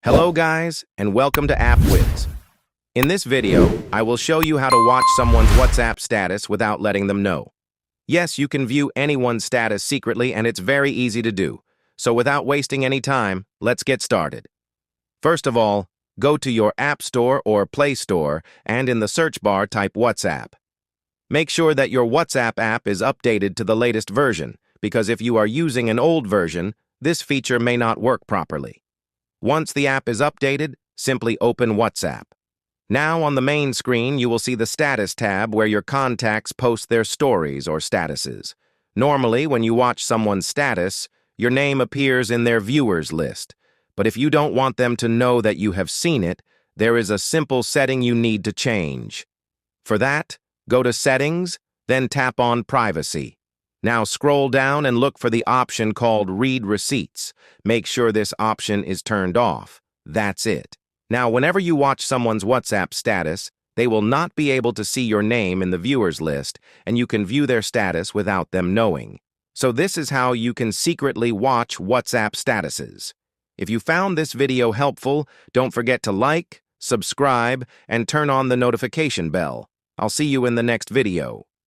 Hello guys, and welcome to AppWiz. In this video, I will show you how to watch someone's WhatsApp status without letting them know. Yes, you can view anyone's status secretly, and it's very easy to do. So without wasting any time, let's get started. First of all, go to your App Store or Play Store, and in the search bar type WhatsApp. Make sure that your WhatsApp app is updated to the latest version, because if you are using an old version, this feature may not work properly. Once the app is updated, simply open WhatsApp. Now on the main screen, you will see the Status tab where your contacts post their stories or statuses. Normally, when you watch someone's status, your name appears in their viewers list. But if you don't want them to know that you have seen it, there is a simple setting you need to change. For that, go to Settings, then tap on Privacy. Now scroll down and look for the option called Read Receipts. Make sure this option is turned off. That's it. Now, whenever you watch someone's WhatsApp status, they will not be able to see your name in the viewers list, and you can view their status without them knowing. So this is how you can secretly watch WhatsApp statuses. If you found this video helpful, don't forget to like, subscribe, and turn on the notification bell. I'll see you in the next video.